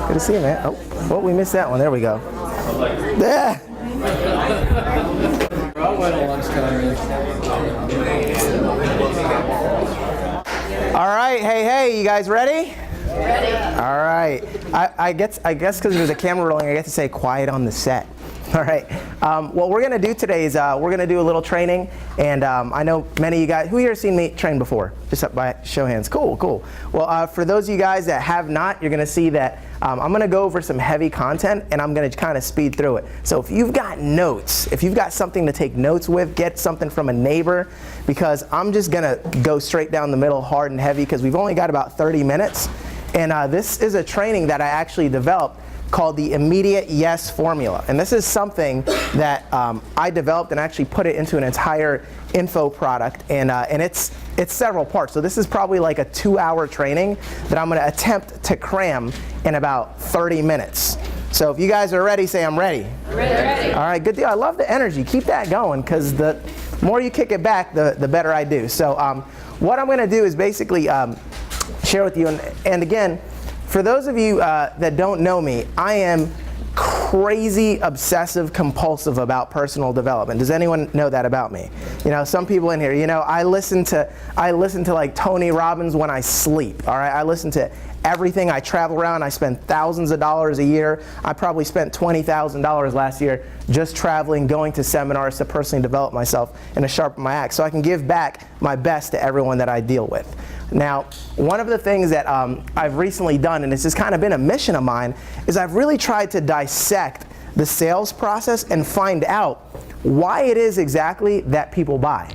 Good to see you, man. Oh, we missed that one. There we go. Yeah. All right, hey, you guys ready? Ready. All right. I guess because there's a camera rolling, I get to say quiet on the set. All right. What we're going to do today is we're going to do a little training. And I know many of you guys, who here has seen me train before? Just up by show of hands. Cool. Well, for those of you guys that have not, you're going to see that I'm going to go over some heavy content, and I'm going to kind of speed through it. So if you've got notes, if you've got something to take notes with, get something from a neighbor, because I'm just going to go straight down the middle, hard and heavy, because we've only got about 30 minutes. And this is a training that I actually developed called the Immediate Yes Formula. And this is something that I developed and actually put it into an entire info product. And it's several parts. So this is probably like a 2-hour training that I'm going to attempt to cram in about 30 minutes. So if you guys are ready, say I'm ready. Ready. All right, good deal. I love the energy. Keep that going, because the more you kick it back, the better I do. So what I'm going to do is basically share with you. And again, for those of you that don't know me, I am crazy obsessive compulsive about personal development. Does anyone know that about me? You know, some people in here, you know, I listen to like Tony Robbins when I sleep. All right, I listen to everything. I travel around. I spend thousands of dollars a year. I probably spent $20,000 last year just traveling, going to seminars to personally develop myself and to sharpen my act, so I can give back my best to everyone that I deal with. Now, one of the things that I've recently done, and this has kind of been a mission of mine, is I've really tried to dissect the sales process and find out why it is exactly that people buy.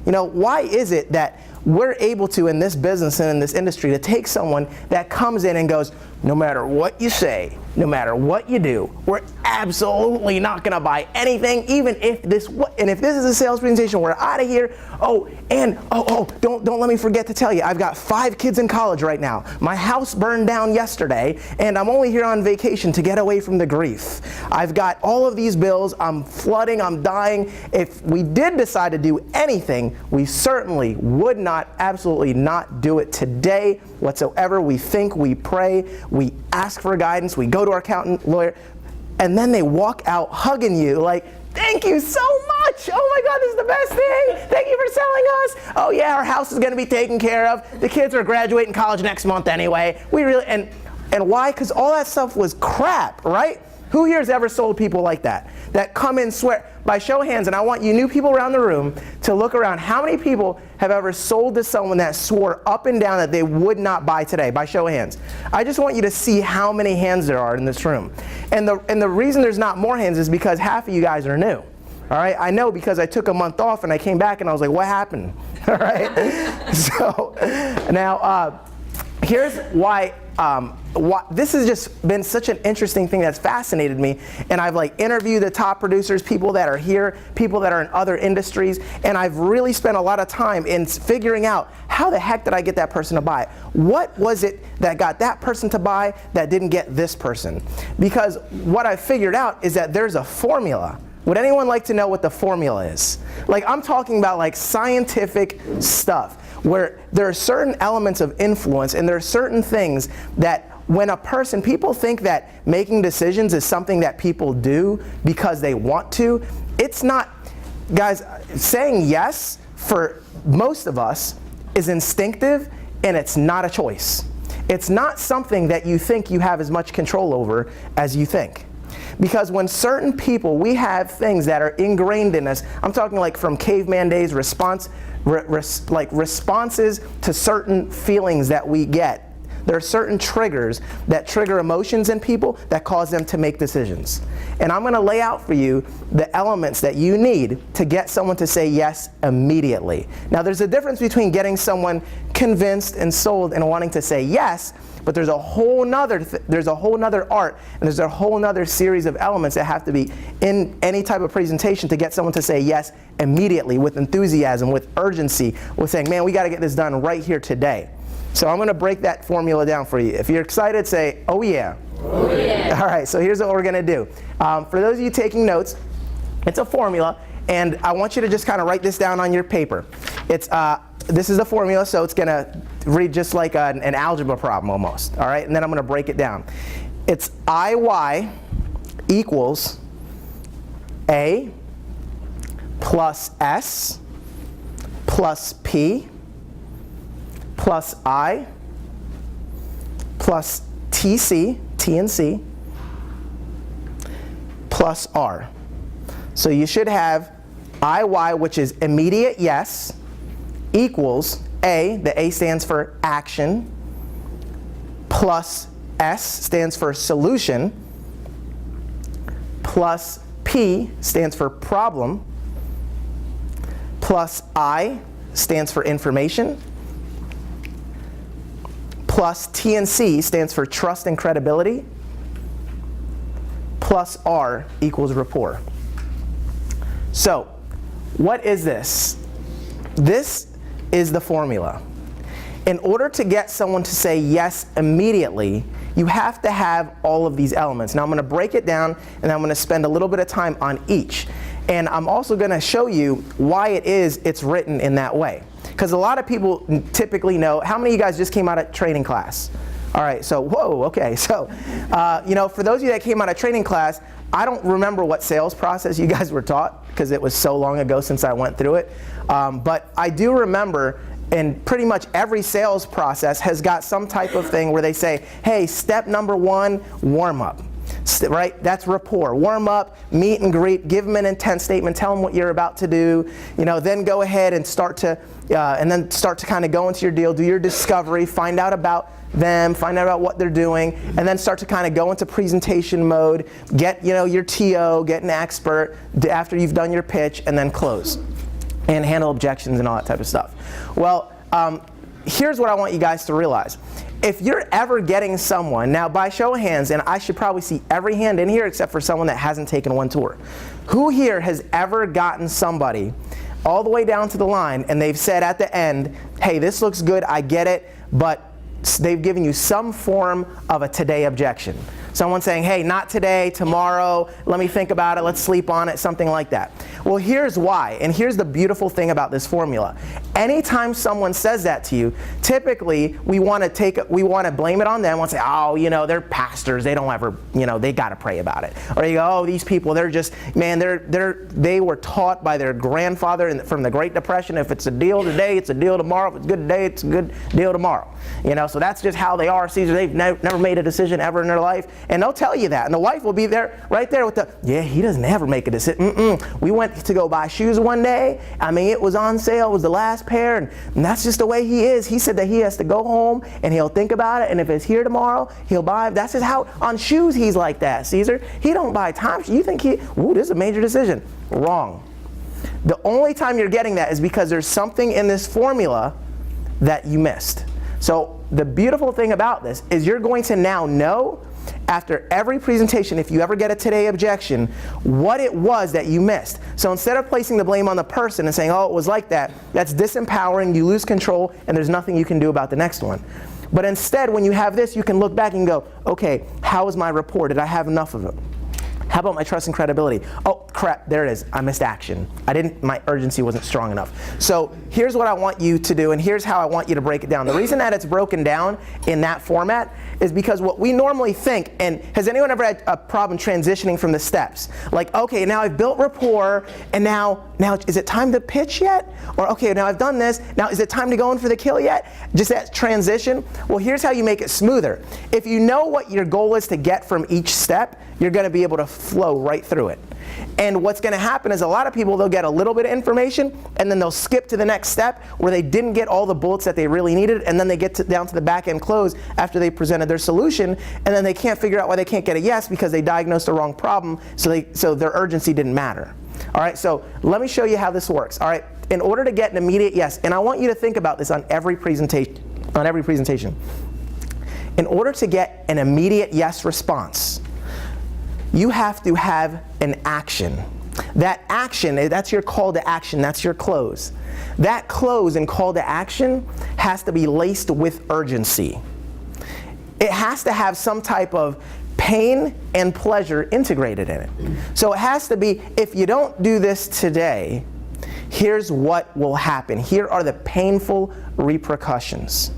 You know, why is it that we're able to, in this business and in this industry, to take someone that comes in and goes, no matter what you say, no matter what you do, we're absolutely not going to buy anything, even if this is a sales presentation, we're out of here. Don't let me forget to tell you, I've got 5 kids in college right now. My house burned down yesterday, and I'm only here on vacation to get away from the grief. I've got all of these bills, I'm flooding, I'm dying. If we did decide to do anything, we certainly would not, absolutely not do it today whatsoever. We think, we pray, we ask for guidance, we go to our accountant, lawyer, and then they walk out hugging you like, thank you so much. Oh my God, this is the best thing. Thank you for selling us. Oh yeah, our house is going to be taken care of. The kids are graduating college next month anyway. And why? Because all that stuff was crap, right? Who here has ever sold people like that? That come in, swear, by show of hands, and I want you new people around the room to look around. How many people have ever sold to someone that swore up and down that they would not buy today? By show of hands. I just want you to see how many hands there are in this room. And the reason there's not more hands is because half of you guys are new. All right, I know, because I took a month off and I came back and I was like, what happened? All right, so now here's why this has just been such an interesting thing that's fascinated me. And I've like interviewed the top producers, people that are here, people that are in other industries, and I've really spent a lot of time in figuring out, how the heck did I get that person to buy? What was it that got that person to buy that didn't get this person? Because what I figured out is that there's a formula. Would anyone like to know what the formula is? Like, I'm talking about like scientific stuff, where there are certain elements of influence, and there are certain things that when a person, people think that making decisions is something that people do because they want to. It's not. Guys, saying yes for most of us is instinctive, and it's not a choice. It's not something that you think you have as much control over as you think. Because when certain people, we have things that are ingrained in us. I'm talking like from caveman days, responses to certain feelings that we get. There are certain triggers that trigger emotions in people that cause them to make decisions. And I'm going to lay out for you the elements that you need to get someone to say yes immediately. Now, there's a difference between getting someone convinced and sold and wanting to say yes, but there's a whole nother art, and there's a whole nother series of elements that have to be in any type of presentation to get someone to say yes immediately, with enthusiasm, with urgency, with saying, man, we got to get this done right here today. So I'm going to break that formula down for you. If you're excited, say, oh yeah. Oh yeah. All right, so here's what we're going to do. For those of you taking notes, it's a formula, and I want you to just kind of write this down on your paper. This is the formula, so it's going to read just like an algebra problem almost. All right, and then I'm going to break it down. it's IY equals A plus S plus P plus I plus TC, T and C, plus R. So you should have IY, which is immediate yes, equals A, the A stands for action, plus S stands for solution, plus P stands for problem, plus I stands for information, plus T and C stands for trust and credibility, plus R equals rapport. So, what is this? This is the formula. In order to get someone to say yes immediately, you have to have all of these elements. Now I'm going to break it down and I'm going to spend a little bit of time on each. And I'm also going to show you why it's written in that way. Because a lot of people typically know, how many of you guys just came out of training class? All right, so whoa, okay. So, for those of you that came out of training class, I don't remember what sales process you guys were taught because it was so long ago since I went through it. But I do remember, and pretty much every sales process has got some type of thing where they say, hey, step number 1, warm up. Right? That's rapport. Warm up, meet and greet, give them an intent statement, tell them what you're about to do. Then go ahead and start to kind of go into your deal, do your discovery, find out about them, find out about what they're doing, and then start to kind of go into presentation mode, get your TO, get an expert after you've done your pitch, and then close and handle objections and all that type of stuff. Well, here's what I want you guys to realize. If you're ever getting someone, now by show of hands, and I should probably see every hand in here except for someone that hasn't taken one tour. Who here has ever gotten somebody all the way down to the line and they've said at the end, hey, this looks good, I get it, but they've given you some form of a today objection. Someone saying, hey, not today, tomorrow, let me think about it, let's sleep on it, something like that. Well, here's why, and here's the beautiful thing about this formula. Anytime someone says that to you, typically we want to blame it on them. We want to say, oh, they're pastors, they don't ever, they got to pray about it. Or you go, oh, these people, they're just, man, they were taught by their grandfather from the Great Depression, if it's a deal today, it's a deal tomorrow. If it's a good day, it's a good deal tomorrow. So that's just how they are. Caesar, they've never made a decision ever in their life. And they'll tell you that. And the wife will be there, right there with yeah, he doesn't ever make a decision. We went to go buy shoes one day. I mean, it was on sale. It was the last pair. And that's just the way he is. He said that he has to go home and he'll think about it. And if it's here tomorrow, he'll buy it. That's just how, on shoes, he's like that, Caesar. He don't buy time. You think this is a major decision. Wrong. The only time you're getting that is because there's something in this formula that you missed. So the beautiful thing about this is you're going to now know after every presentation, if you ever get a today objection, what it was that you missed. So instead of placing the blame on the person and saying, oh, it was like that, that's disempowering, you lose control, and there's nothing you can do about the next one. But instead, when you have this, you can look back and go, okay, how was my rapport? Did I have enough of it? How about my trust and credibility? Oh, crap, there it is. I missed action. My urgency wasn't strong enough. So here's what I want you to do, and here's how I want you to break it down. The reason that it's broken down in that format is because what we normally think, and has anyone ever had a problem transitioning from the steps? Like, okay, now I've built rapport, and now is it time to pitch yet? Or, okay, now I've done this, now is it time to go in for the kill yet? Just that transition? Well, here's how you make it smoother. If you know what your goal is to get from each step, you're going to be able to flow right through it. And what's going to happen is a lot of people, they'll get a little bit of information and then they'll skip to the next step where they didn't get all the bullets that they really needed, and then they get down to the back end close after they presented their solution, and then they can't figure out why they can't get a yes because they diagnosed the wrong problem, so their urgency didn't matter. All right, so let me show you how this works. All right, in order to get an immediate yes, and I want you to think about this on every presentation. In order to get an immediate yes response, you have to have an action. That action, that's your call to action, that's your close. That close and call to action has to be laced with urgency. It has to have some type of pain and pleasure integrated in it. So it has to be, if you don't do this today, here's what will happen. Here are the painful repercussions.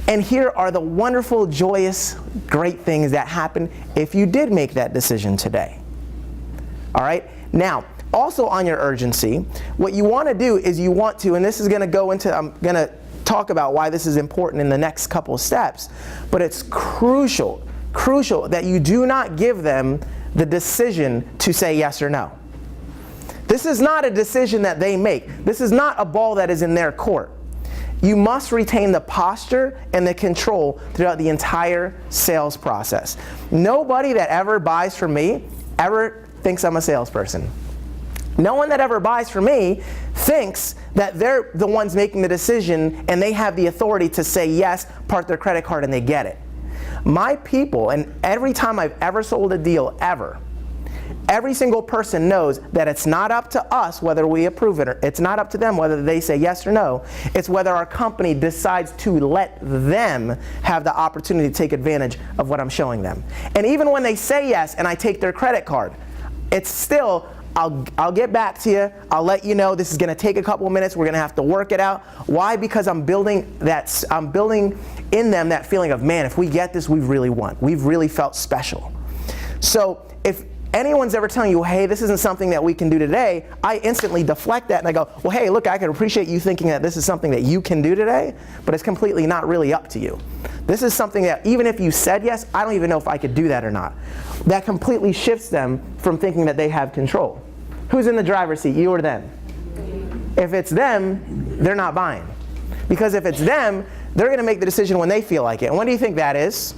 And here are the wonderful, joyous, great things that happen if you did make that decision today. All right? Now, also on your urgency, what you want to do is you want to, and this is going to go into, I'm going to talk about why this is important in the next couple of steps, but it's crucial that you do not give them the decision to say yes or no. This is not a decision that they make. This is not a ball that is in their court. You must retain the posture and the control throughout the entire sales process. Nobody that ever buys from me ever thinks I'm a salesperson. No one that ever buys from me thinks that they're the ones making the decision and they have the authority to say yes, park their credit card, and they get it. My people, and every time I've ever sold a deal, ever, every single person knows that it's not up to us whether we approve it, or it's not up to them whether they say yes or no. It's whether our company decides to let them have the opportunity to take advantage of what I'm showing them. And even when they say yes and I take their credit card, it's still, I'll get back to you. I'll let you know this is going to take a couple of minutes. We're going to have to work it out. Why? Because I'm building in them that feeling of, man, if we get this, we've really won. We've really felt special. So if anyone's ever telling you, hey, this isn't something that we can do today, I instantly deflect that and I go, well, hey, look, I can appreciate you thinking that this is something that you can do today, but it's completely not really up to you. This is something that even if you said yes, I don't even know if I could do that or not. That completely shifts them from thinking that they have control. Who's in the driver's seat, you or them? If it's them, they're not buying. Because if it's them, they're going to make the decision when they feel like it. And when do you think that is?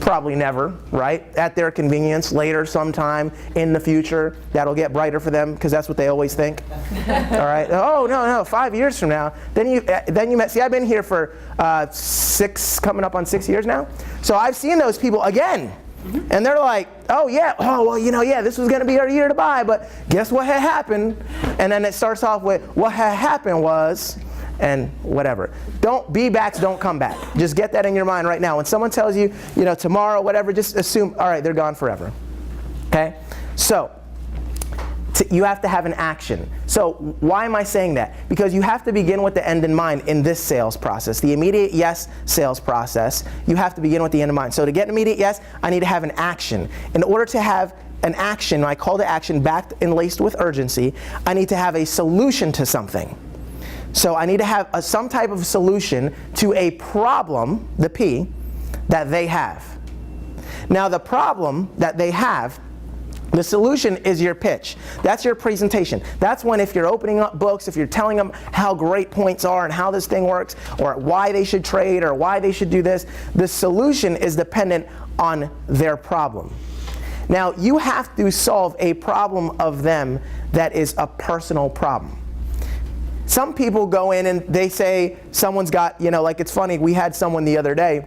Probably never, right? At their convenience, later sometime in the future, that'll get brighter for them because that's what they always think. All right? Oh, no, 5 years from now. Then you met, see, I've been here for coming up on 6 years now. So I've seen those people again. And they're like, oh yeah, this was going to be our year to buy, but guess what had happened? And then it starts off with, what had happened was, and whatever. B-backs don't come back. Just get that in your mind right now. When someone tells you, tomorrow, whatever, just assume, all right, they're gone forever. Okay? So, you have to have an action. So why am I saying that? Because you have to begin with the end in mind in this sales process. The immediate yes sales process, you have to begin with the end in mind. So to get an immediate yes, I need to have an action. In order to have an action, my call to action backed and laced with urgency, I need to have a solution to something. So I need to have some type of solution to a problem, the P, that they have. Now the problem that they have, the solution is your pitch. That's your presentation. That's when if you're opening up books, if you're telling them how great points are and how this thing works, or why they should trade, or why they should do this, the solution is dependent on their problem. Now, you have to solve a problem of them that is a personal problem. Some people go in and they say someone's got, like it's funny, we had someone the other day,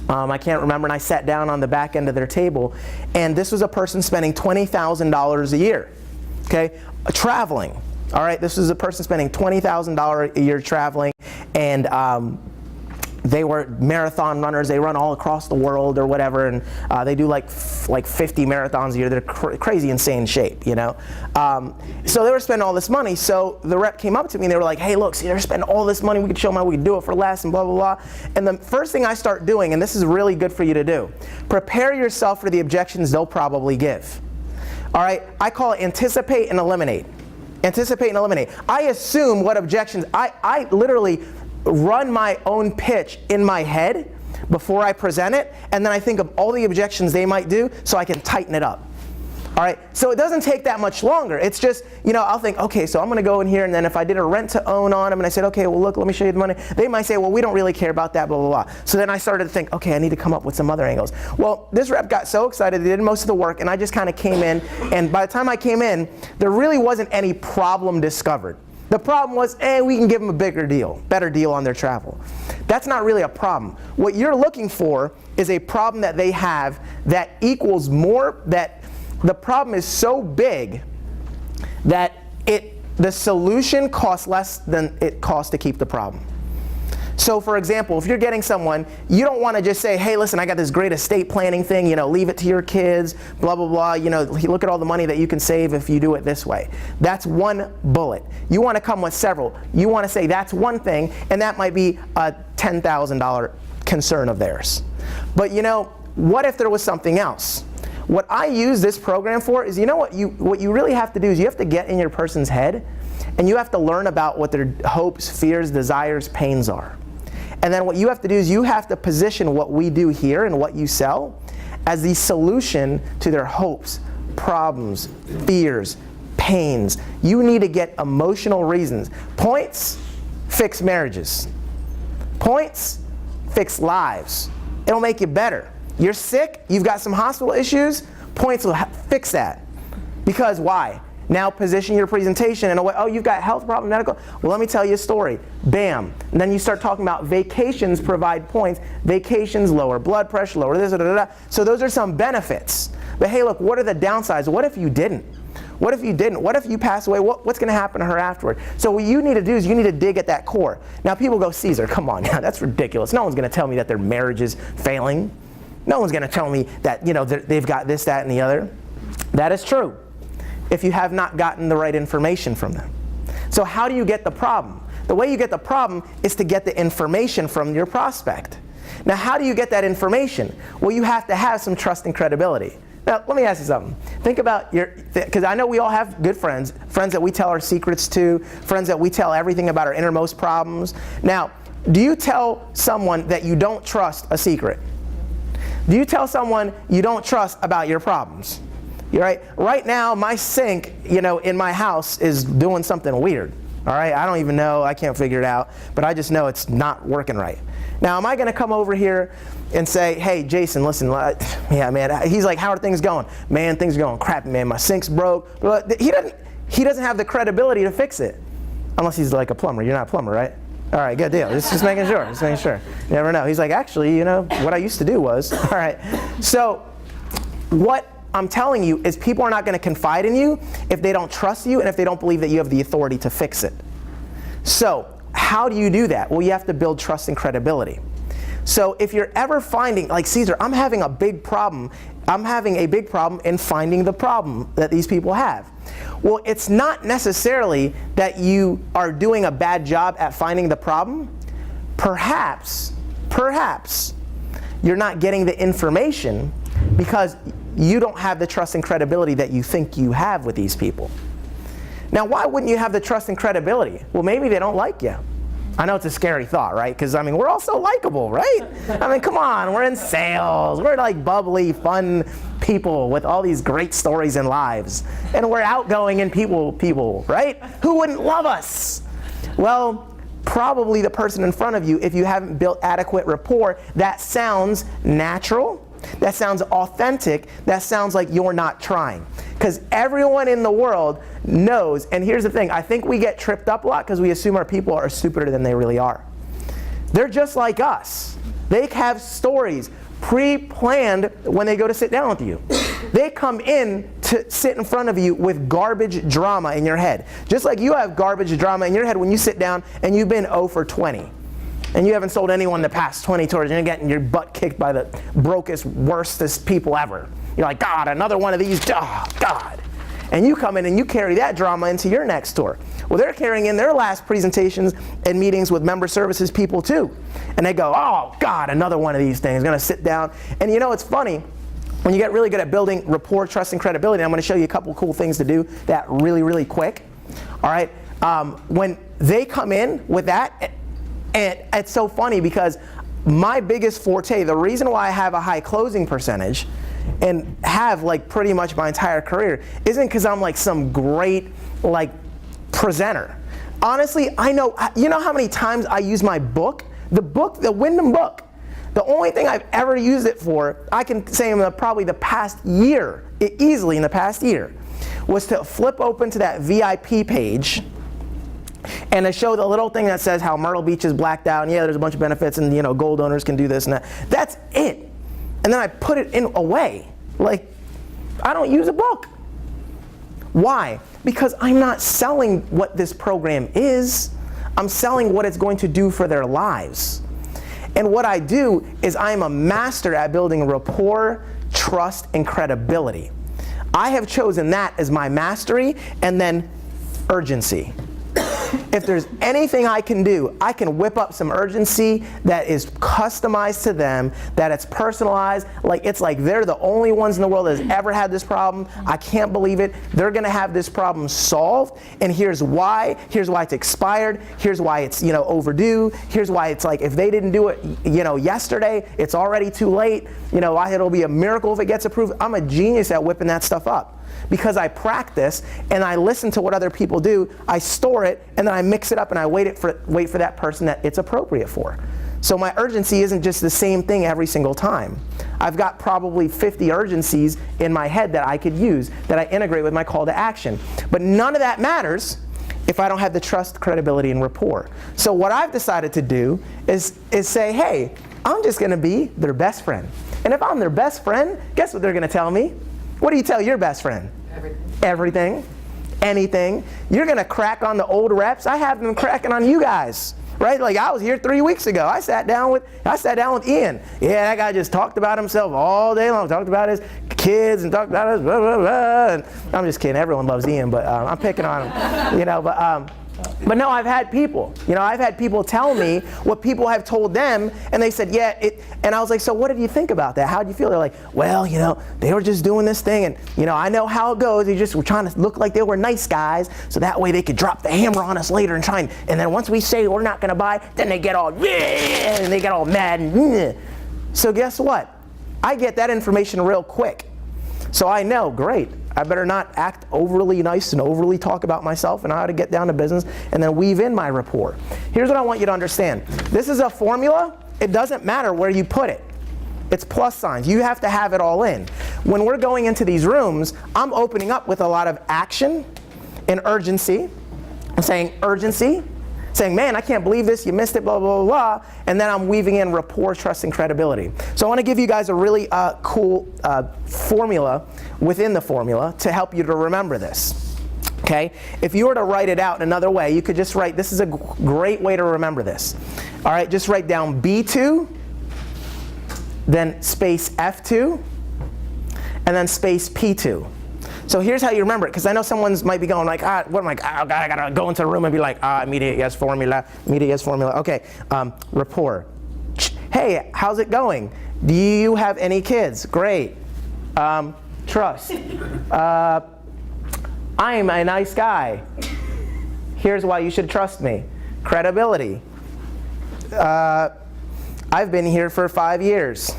I can't remember, and I sat down on the back end of their table, and this was a person spending $20,000 a year, okay, traveling. All right, this was a person spending $20,000 a year traveling, and they were marathon runners. They run all across the world or whatever, and they do like 50 marathons a year. They're crazy, insane shape, So they were spending all this money. So the rep came up to me and they were like, "Hey, look, see, they're spending all this money. We could show them how we could do it for less and blah, blah, blah." And the first thing I start doing, and this is really good for you to do, prepare yourself for the objections they'll probably give. All right, I call it anticipate and eliminate. Anticipate and eliminate. I assume what objections, I literally run my own pitch in my head before I present it, and then I think of all the objections they might do so I can tighten it up. All right, so it doesn't take that much longer. It's just, I'll think, okay, so I'm going to go in here, and then if I did a rent to own on them, and I said, okay, well, look, let me show you the money, they might say, well, we don't really care about that, blah, blah, blah. So then I started to think, okay, I need to come up with some other angles. Well, this rep got so excited, they did most of the work, and I just kind of came in, and by the time I came in, there really wasn't any problem discovered. The problem was, we can give them a better deal on their travel. That's not really a problem. What you're looking for is a problem that they have that equals more, that the problem is so big that the solution costs less than it costs to keep the problem. So for example, if you're getting someone, you don't want to just say, hey, listen, I got this great estate planning thing, leave it to your kids, blah, blah, blah, look at all the money that you can save if you do it this way. That's one bullet. You want to come with several. You want to say that's one thing, and that might be a $10,000 concern of theirs. But what if there was something else? What I use this program for is, what you really have to do is you have to get in your person's head, and you have to learn about what their hopes, fears, desires, pains are. And then what you have to do is you have to position what we do here and what you sell as the solution to their hopes, problems, fears, pains. You need to get emotional reasons. Points fix marriages. Points fix lives. It'll make you better. You're sick, you've got some hospital issues, points will fix that. Because why? Now position your presentation in a way, oh, you've got health problem, medical. Well, let me tell you a story. Bam. And then you start talking about vacations provide points. Vacations lower blood pressure, lower this, da, da, da. So those are some benefits. But hey, look, what are the downsides? What if you didn't? What if you didn't? What if you pass away? What's going to happen to her afterward? So what you need to do is you need to dig at that core. Now people go, Caesar, come on now, that's ridiculous. No one's going to tell me that their marriage is failing. No one's going to tell me that they've got this, that, and the other. That is true if you have not gotten the right information from them. So how do you get the problem? The way you get the problem is to get the information from your prospect. Now how do you get that information? Well, you have to have some trust and credibility. Now let me ask you something. Think about because I know we all have good friends that we tell our secrets to, friends that we tell everything about our innermost problems. Now, do you tell someone that you don't trust a secret? Do you tell someone you don't trust about your problems? You're right. Right now, my sink, in my house is doing something weird. All right. I don't even know. I can't figure it out. But I just know it's not working right. Now, am I going to come over here and say, hey, Jason, listen, yeah, man. He's like, how are things going? Man, things are going crappy, man. My sink's broke. He doesn't have the credibility to fix it, unless he's like a plumber. You're not a plumber, right? All right, good deal. Just making sure. Just making sure. You never know. He's like, actually, what I used to do was. All right. So what I'm telling you is people are not going to confide in you if they don't trust you and if they don't believe that you have the authority to fix it. So how do you do that? Well, you have to build trust and credibility. So if you're ever finding, like Caesar, I'm having a big problem in finding the problem that these people have. Well, it's not necessarily that you are doing a bad job at finding the problem. Perhaps you're not getting the information because you don't have the trust and credibility that you think you have with these people. Now, why wouldn't you have the trust and credibility? Well, maybe they don't like you. I know it's a scary thought, right? Because, we're all so likable, right? Come on, we're in sales. We're like bubbly, fun people with all these great stories and lives. And we're outgoing and people, right? Who wouldn't love us? Well, probably the person in front of you, if you haven't built adequate rapport, that sounds natural. That sounds authentic. That sounds like you're not trying. Because everyone in the world knows, and here's the thing, I think we get tripped up a lot because we assume our people are stupider than they really are. They're just like us. They have stories pre-planned when they go to sit down with you. They come in to sit in front of you with garbage drama in your head. Just like you have garbage drama in your head when you sit down and you've been 0 for 20. And you haven't sold anyone the past 20 tours, and you're getting your butt kicked by the brokest, worstest people ever. You're like, God, another one of these, oh, God. And you come in and you carry that drama into your next tour. Well, they're carrying in their last presentations and meetings with member services people too. And they go, oh, God, another one of these things. Going to sit down. And it's funny, when you get really good at building rapport, trust, and credibility, I'm going to show you a couple cool things to do that really, really quick. All right? When they come in with that, and it's so funny because my biggest forte, the reason why I have a high closing percentage and have pretty much my entire career isn't because I'm some great presenter. Honestly, you know how many times I use my book? The Wyndham book. The only thing I've ever used it for, I can say in probably the past year, easily in the past year, was to flip open to that VIP page and to show the little thing that says how Myrtle Beach is blacked out, and yeah, there's a bunch of benefits, and gold owners can do this and that. That's it. And then I put it away. I don't use a book. Why? Because I'm not selling what this program is. I'm selling what it's going to do for their lives. And what I do is I am a master at building rapport, trust, and credibility. I have chosen that as my mastery, and then urgency. If there's anything I can do, I can whip up some urgency that is customized to them, that it's personalized. Like, it's like they're the only ones in the world that has ever had this problem. I can't believe it. They're going to have this problem solved, and here's why. Here's why it's expired. Here's why it's, overdue. Here's why it's like, if they didn't do it, yesterday, it's already too late. It'll be a miracle if it gets approved. I'm a genius at whipping that stuff up. Because I practice and I listen to what other people do, I store it, and then I mix it up and I wait for that person that it's appropriate for. So my urgency isn't just the same thing every single time. I've got probably 50 urgencies in my head that I could use, that I integrate with my call to action. But none of that matters if I don't have the trust, credibility, and rapport. So what I've decided to do is say, hey, I'm just going to be their best friend. And if I'm their best friend, guess what they're going to tell me? What do you tell your best friend? Everything. Anything. You're going to crack on the old reps. I have them cracking on you guys. Right? Like, I was here 3 weeks ago. I sat down with Ian. Yeah, that guy just talked about himself all day long. Talked about his kids and talked about his blah, blah, blah. And I'm just kidding. Everyone loves Ian, but I'm picking on him. But no, I've had people. I've had people tell me what people have told them, and they said, yeah, and I was like, so what did you think about that? How did you feel? They're like, well, they were just doing this thing, and I know how it goes. They just were trying to look like they were nice guys, so that way they could drop the hammer on us later and and then once we say we're not going to buy, then they get all, and they get all mad. And, so guess what? I get that information real quick. So I know, great, I better not act overly nice and overly talk about myself, and I ought to get down to business and then weave in my rapport. Here's what I want you to understand. This is a formula. It doesn't matter where you put it. It's plus signs. You have to have it all in. When we're going into these rooms, I'm opening up with a lot of action and urgency. I'm saying urgency, saying, man, I can't believe this, you missed it, blah, blah, blah, blah. And then I'm weaving in rapport, trust, and credibility. So I want to give you guys a really cool formula within the formula to help you to remember this. Okay? If you were to write it out another way, you could just write, this is a great way to remember this. All right, just write down B2, then space F2, and then space P2. So here's how you remember it, because I know someone's might be going like, what am I, I gotta go into a room and be like, immediate yes formula, okay, rapport. Hey, how's it going? Do you have any kids? Great. Trust. I'm a nice guy. Here's why you should trust me. Credibility. I've been here for 5 years.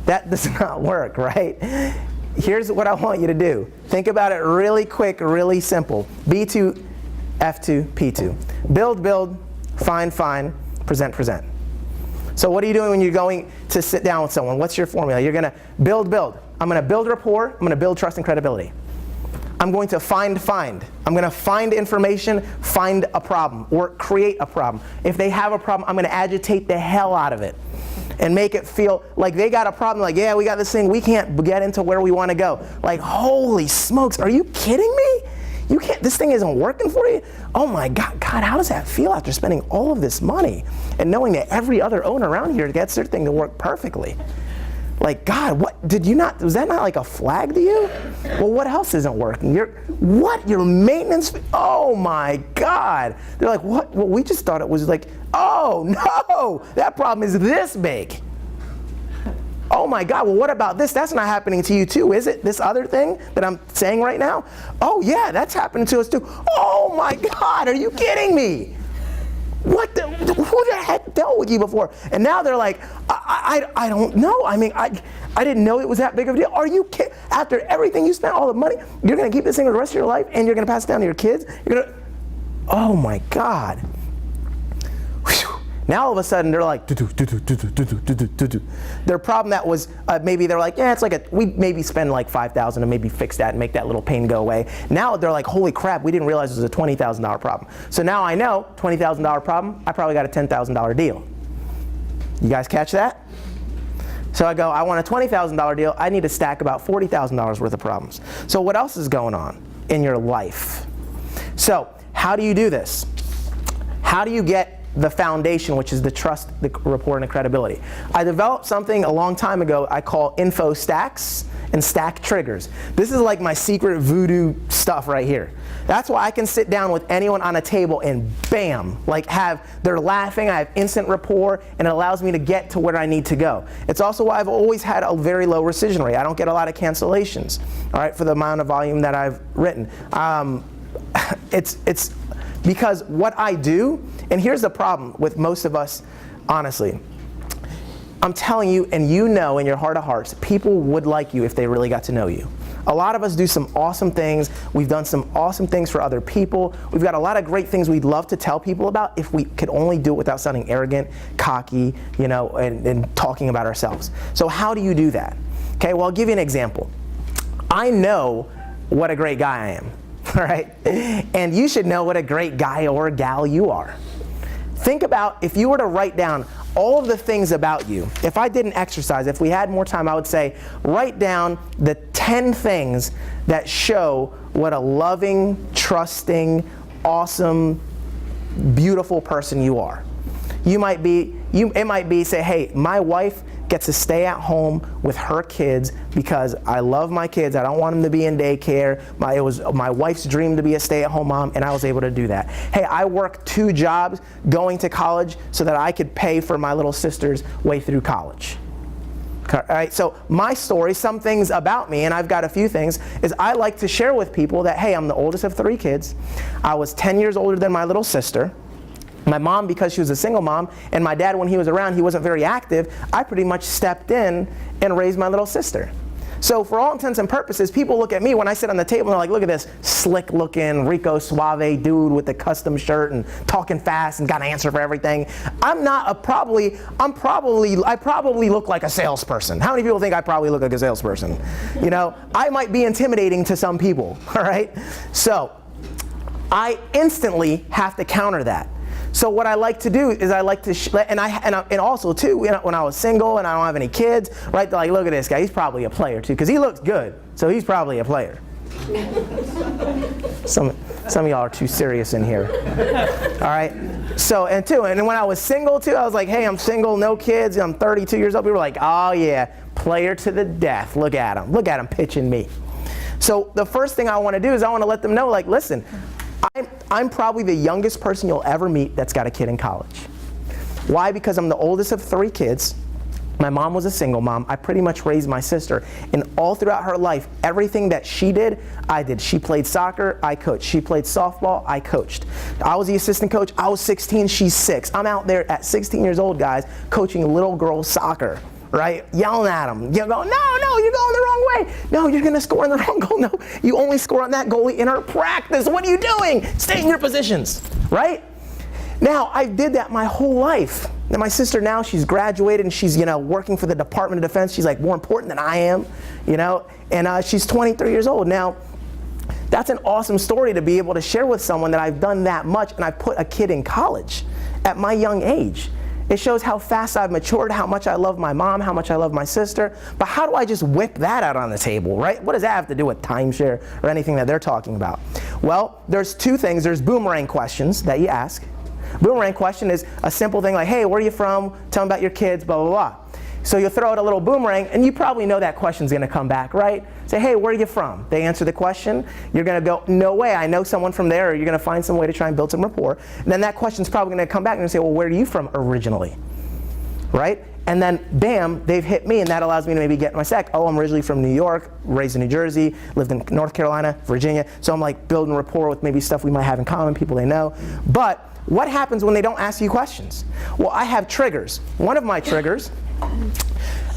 That does not work, right? Here's what I want you to do. Think about it really quick, really simple. B2, F2, P2. Build, find, present. So what are you doing when you're going to sit down with someone? What's your formula? You're going to build. I'm going to build rapport. I'm going to build trust and credibility. I'm going to find. I'm going to find information, find a problem, or create a problem. If they have a problem, I'm going to agitate the hell out of it and make it feel like they got a problem, like, yeah, we got this thing, we can't get into where we want to go. Like, holy smokes, are you kidding me? You can't, this thing isn't working for you? Oh my God, how does that feel after spending all of this money and knowing that every other owner around here gets their thing to work perfectly? Like, God, was that not like a flag to you? Well, what else isn't working? Your maintenance, oh my God. They're like, what? Well, we just thought it was like, oh no, that problem is this big. Oh my God, well, what about this? That's not happening to you too, is it? This other thing that I'm saying right now? Oh yeah, that's happening to us too. Oh my God, are you kidding me? Who the heck dealt with you before? And now they're like, I don't know. I mean, I didn't know it was that big of a deal. Are you kidding? After everything you spent, all the money, you're going to keep this thing for the rest of your life, and you're going to pass it down to your kids? Oh my God. Whew. Now all of a sudden they're like, their problem that was, maybe they're like, yeah, it's like we maybe spend like $5,000 to maybe fix that and make that little pain go away. Now they're like, holy crap, we didn't realize it was a $20,000 problem. So now I know, $20,000 problem, I probably got a $10,000 deal. You guys catch that? So I go, I want a $20,000 deal, I need to stack about $40,000 worth of problems. So what else is going on in your life? So how do you do this? How do you get the foundation, which is the trust, the rapport, and the credibility? I developed something a long time ago I call info stacks and stack triggers. This is like my secret voodoo stuff right here. That's why I can sit down with anyone on a table and bam, like they're laughing, I have instant rapport, and it allows me to get to where I need to go. It's also why I've always had a very low rescission rate. I don't get a lot of cancellations, all right, for the amount of volume that I've written. It's because what I do, and here's the problem with most of us, honestly. I'm telling you, and you know in your heart of hearts, people would like you if they really got to know you. A lot of us do some awesome things. We've done some awesome things for other people. We've got a lot of great things we'd love to tell people about if we could only do it without sounding arrogant, cocky, you know, and talking about ourselves. So how do you do that? Okay, well, I'll give you an example. I know what a great guy I am, all right? And you should know what a great guy or gal you are. Think about if you were to write down all of the things about you. If I did an exercise, if we had more time, I would say write down the 10 things that show what a loving, trusting, awesome, beautiful person you are. It might be say, hey, my wife gets to stay at home with her kids because I love my kids. I don't want them to be in daycare. It was my wife's dream to be a stay-at-home mom, and I was able to do that. Hey, I worked 2 jobs going to college so that I could pay for my little sister's way through college. All right, so my story, some things about me, and I've got a few things, is I like to share with people that, hey, I'm the oldest of 3 kids. I was 10 years older than my little sister. My mom, because she was a single mom, and my dad, when he was around, he wasn't very active, I pretty much stepped in and raised my little sister. So for all intents and purposes, people look at me when I sit on the table and they're like, look at this slick-looking, Rico Suave dude with the custom shirt and talking fast and got an answer for everything. I probably look like a salesperson. How many people think I probably look like a salesperson? You know, I might be intimidating to some people, all right? So I instantly have to counter that. So what I like to do is I like to, and also too, when I was single and I don't have any kids, right? They're like, look at this guy, he's probably a player too, because he looks good, so he's probably a player. Some of y'all are too serious in here. All right. So and when I was single too, I was like, hey, I'm single, no kids, I'm 32 years old. People were like, oh yeah, player to the death. Look at him pitching me. So the first thing I want to do is I want to let them know, like, listen. I'm probably the youngest person you'll ever meet that's got a kid in college. Why? Because I'm the oldest of 3 kids. My mom was a single mom. I pretty much raised my sister. And all throughout her life, everything that she did, I did. She played soccer, I coached. She played softball, I coached. I was the assistant coach. I was 16, she's 6. I'm out there at 16 years old, guys, coaching little girls soccer. Right? Yelling at them. You go, no, you're going the wrong way. No, you're going to score in the wrong goal. No, you only score on that goalie in our practice. What are you doing? Stay in your positions. Right? Now, I did that my whole life. And my sister now, she's graduated and she's, working for the Department of Defense. She's like more important than I am, and she's 23 years old. Now, that's an awesome story to be able to share with someone that I've done that much and I've put a kid in college at my young age. It shows how fast I've matured, how much I love my mom, how much I love my sister. But how do I just whip that out on the table, right? What does that have to do with timeshare or anything that they're talking about? Well, there's 2 things. There's boomerang questions that you ask. Boomerang question is a simple thing like, hey, where are you from? Tell me about your kids, blah, blah, blah. So you'll throw out a little boomerang, and you probably know that question's going to come back, right? Say, hey, where are you from? They answer the question. You're going to go, no way, I know someone from there, or you're going to find some way to try and build some rapport. And then that question's probably going to come back and say, well, where are you from originally? Right? And then, bam, they've hit me, and that allows me to maybe get my stack. Oh, I'm originally from New York, raised in New Jersey, lived in North Carolina, Virginia. So I'm like building rapport with maybe stuff we might have in common, people they know. But what happens when they don't ask you questions? Well, I have triggers. One of my triggers,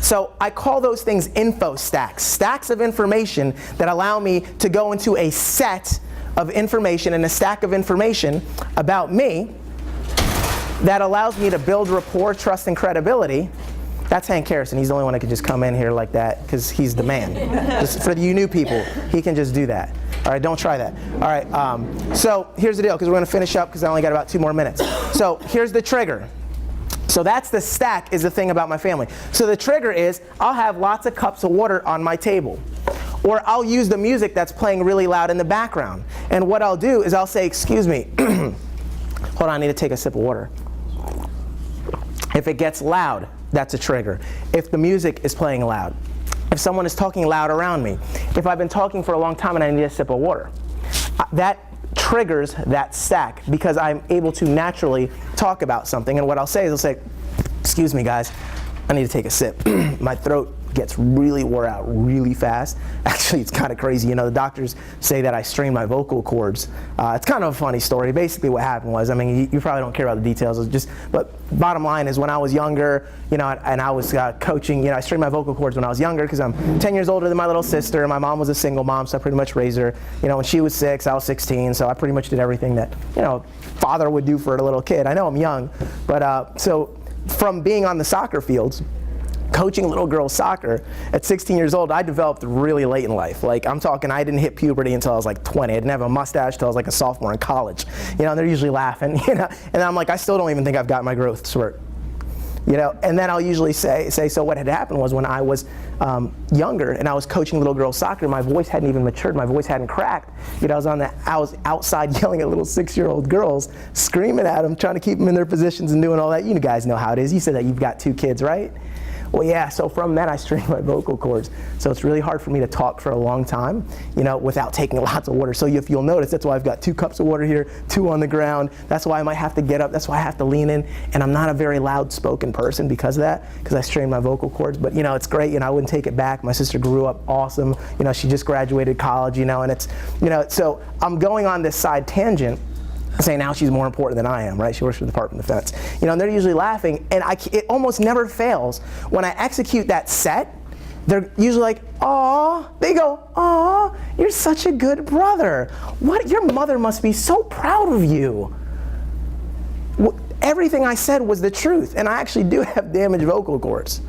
so I call those things info stacks, stacks of information that allow me to go into a set of information and a stack of information about me that allows me to build rapport, trust, and credibility. That's Hank Harrison. He's the only one that can just come in here like that because he's the man. Just for you new people, he can just do that. All right, don't try that. All right, so here's the deal, because we're going to finish up because I only got about 2 more minutes. So here's the trigger. So that's the stack, is the thing about my family. So the trigger is I'll have lots of cups of water on my table. Or I'll use the music that's playing really loud in the background. And what I'll do is I'll say, excuse me, Hold on, I need to take a sip of water. If it gets loud, that's a trigger. If the music is playing loud. If someone is talking loud around me. If I've been talking for a long time and I need a sip of water. That triggers that stack because I'm able to naturally talk about something. And what I'll say is I'll say, excuse me guys, I need to take a sip. My throat gets really wore out really fast. Actually, it's kind of crazy. You know, the doctors say that I strained my vocal cords. It's kind of a funny story. Basically what happened was, I mean, you probably don't care about the details, but bottom line is when I was younger, you know, and I was coaching, you know, I strained my vocal cords when I was younger because I'm 10 years older than my little sister. My mom was a single mom, so I pretty much raised her. You know, when she was 6, I was 16, so I pretty much did everything that, you know, father would do for a little kid. I know I'm young, but so from being on the soccer fields, coaching little girls soccer at 16 years old, I developed really late in life. Like, I'm talking, I didn't hit puberty until I was like 20. I didn't have a mustache until I was like a sophomore in college. You know, and they're usually laughing, you know, and I'm like, I still don't even think I've got my growth spurt. You know, and then I'll usually say, so what had happened was when I was younger and I was coaching little girls soccer, my voice hadn't even matured, my voice hadn't cracked. You know, I was outside yelling at little 6-year-old girls, screaming at them, trying to keep them in their positions and doing all that. You guys know how it is. You said that you've got 2 kids, right? Well, yeah, so from that I strained my vocal cords. So it's really hard for me to talk for a long time, you know, without taking lots of water. So if you'll notice, that's why I've got 2 cups of water here, 2 on the ground. That's why I might have to get up. That's why I have to lean in. And I'm not a very loud spoken person because of that, because I strained my vocal cords. But, you know, it's great. You know, I wouldn't take it back. My sister grew up awesome. You know, she just graduated college, you know, and it's, you know, so I'm going on this side tangent saying now she's more important than I am, right? She works for the Department of Defense. You know, and they're usually laughing, and it almost never fails. When I execute that set, they're usually like, "Aw," they go, "Aw, you're such a good brother. What? Your mother must be so proud of you." Everything I said was the truth, and I actually do have damaged vocal cords.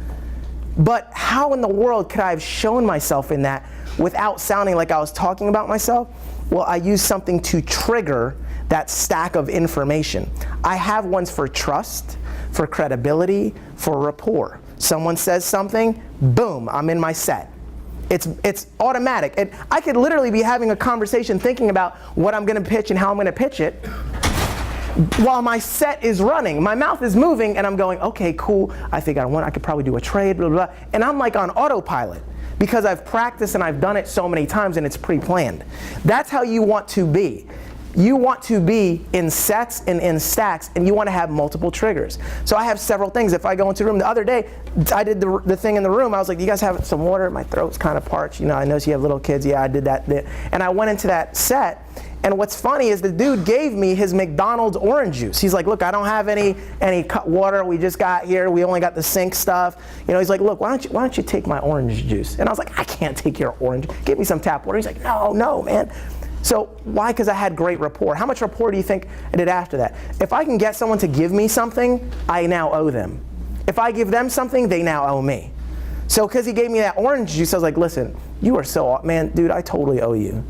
But how in the world could I have shown myself in that without sounding like I was talking about myself? Well, I used something to trigger that stack of information. I have ones for trust, for credibility, for rapport. Someone says something, boom, I'm in my set. It's automatic. And I could literally be having a conversation thinking about what I'm gonna pitch and how I'm gonna pitch it while my set is running. My mouth is moving and I'm going, okay, cool, I think I could probably do a trade, blah, blah, blah. And I'm like on autopilot because I've practiced and I've done it so many times and it's pre-planned. That's how you want to be. You want to be in sets and in stacks, and you want to have multiple triggers. So I have several things. If I go into a room, the other day, I did the thing in the room. I was like, "Do you guys have some water? My throat's kind of parched. You know, I noticed you have little kids." Yeah, I did that. And I went into that set, and what's funny is the dude gave me his McDonald's orange juice. He's like, "Look, I don't have any cut water. We just got here. We only got the sink stuff." You know, he's like, "Look, why don't you take my orange juice?" And I was like, "I can't take your orange. Give me some tap water." He's like, "No, man." So why? Because I had great rapport. How much rapport do you think I did after that? If I can get someone to give me something, I now owe them. If I give them something, they now owe me. So because he gave me that orange juice, I was like, "Listen, you are so, man, dude, I totally owe you."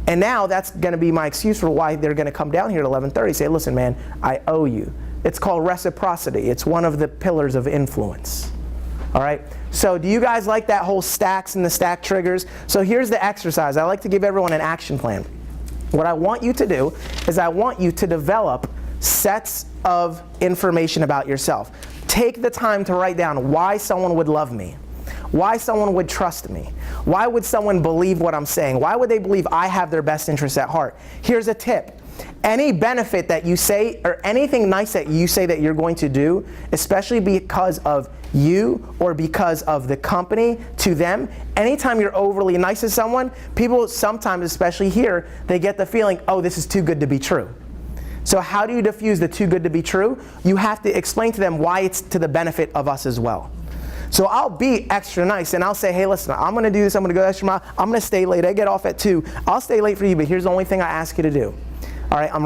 And now that's going to be my excuse for why they're going to come down here at 11:30 and say, "Listen, man, I owe you." It's called reciprocity. It's one of the pillars of influence. All right, so do you guys like that whole stacks and the stack triggers? So here's the exercise. I like to give everyone an action plan. What I want you to do is I want you to develop sets of information about yourself. Take the time to write down why someone would love me, why someone would trust me, why would someone believe what I'm saying, why would they believe I have their best interests at heart. Here's a tip. Any benefit that you say or anything nice that you say that you're going to do, especially because of you or because of the company to them, anytime you're overly nice to someone, people sometimes, especially here, they get the feeling, oh, this is too good to be true. So how do you diffuse the too good to be true? You have to explain to them why it's to the benefit of us as well. So I'll be extra nice and I'll say, hey, listen, I'm going to do this. I'm going to go extra mile. I'm going to stay late. I get off at 2. I'll stay late for you, but here's the only thing I ask you to do. All right, I'm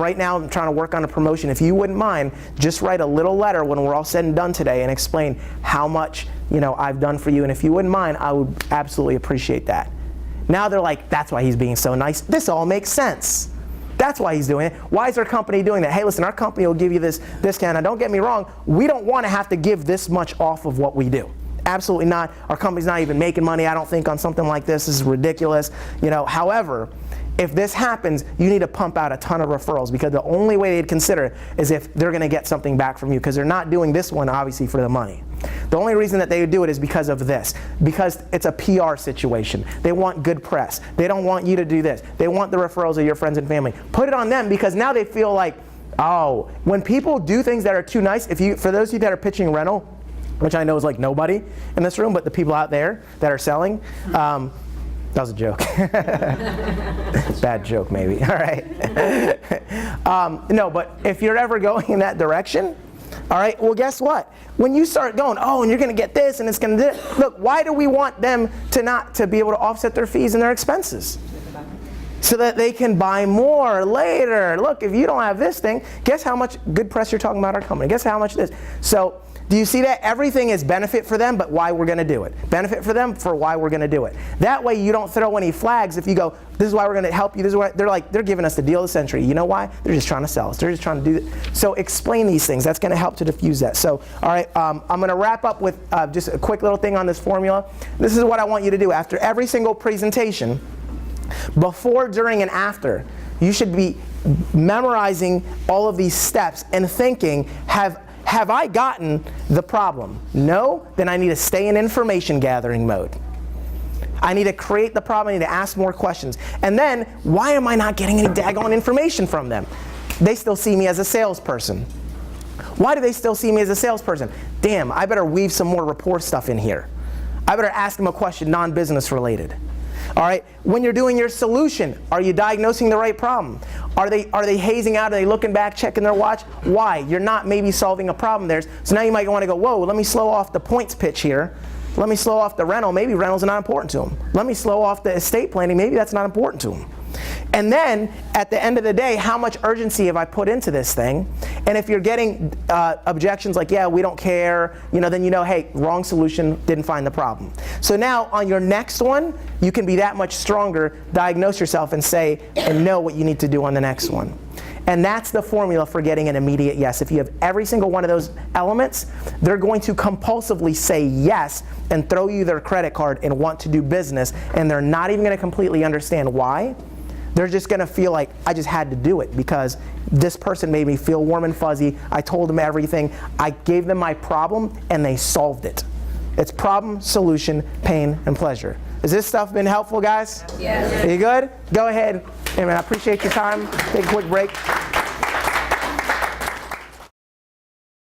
trying to work on a promotion. If you wouldn't mind, just write a little letter when we're all said and done today and explain how much, you know, I've done for you. And if you wouldn't mind, I would absolutely appreciate that. Now they're like, that's why he's being so nice. This all makes sense. That's why he's doing it. Why is our company doing that? Hey, listen, our company will give you this discount. Now, don't get me wrong. We don't want to have to give this much off of what we do. Absolutely not. Our company's not even making money, I don't think, on something like this. This is ridiculous. You know, however, if this happens, you need to pump out a ton of referrals, because the only way they'd consider is if they're going to get something back from you, because they're not doing this one obviously for the money. The only reason that they would do it is because of this, because it's a PR situation. They want good press. They don't want you to do this. They want the referrals of your friends and family. Put it on them, because now they feel like, oh, when people do things that are too nice, for those of you that are pitching rental, which I know is like nobody in this room, but the people out there that are selling, that was a joke. Bad joke, maybe. All right. No, but if you're ever going in that direction, all right, well, guess what? When you start going, oh, and you're going to get this, and it's going to do, look, why do we want them to be able to offset their fees and their expenses? So that they can buy more later. Look, if you don't have this thing, guess how much good press you're talking about our company? Guess how much it is? So, do you see that? Everything is benefit for them, but why we're going to do it. Benefit for them for why we're going to do it. That way you don't throw any flags if you go, this is why we're going to help you. This is why they're giving us the deal of the century. You know why? They're just trying to sell us. They're just trying to do it. So explain these things. That's going to help to diffuse that. So, all right, I'm going to wrap up with just a quick little thing on this formula. This is what I want you to do. After every single presentation, before, during, and after, you should be memorizing all of these steps and thinking, have I gotten the problem? No? Then I need to stay in information gathering mode. I need to create the problem. I need to ask more questions. And then, why am I not getting any daggone information from them? They still see me as a salesperson. Why do they still see me as a salesperson? Damn, I better weave some more rapport stuff in here. I better ask them a question non-business related. All right, when you're doing your solution, are you diagnosing the right problem? Are they hazing out? Are they looking back, checking their watch? Why? You're not maybe solving a problem there. So now you might want to go, whoa, let me slow off the points pitch here. Let me slow off the rental. Maybe rental's not important to them. Let me slow off the estate planning. Maybe that's not important to them. And then, at the end of the day, how much urgency have I put into this thing? And if you're getting objections like, yeah, we don't care, then you know, hey, wrong solution, didn't find the problem. So now, on your next one, you can be that much stronger, diagnose yourself, and say, and know what you need to do on the next one. And that's the formula for getting an immediate yes. If you have every single one of those elements, they're going to compulsively say yes and throw you their credit card and want to do business, and they're not even going to completely understand why. They're just going to feel like, I just had to do it because this person made me feel warm and fuzzy. I told them everything. I gave them my problem, and they solved it. It's problem, solution, pain, and pleasure. Has this stuff been helpful, guys? Yes. Are you good? Go ahead. Hey, man, I appreciate your time. Take a quick break.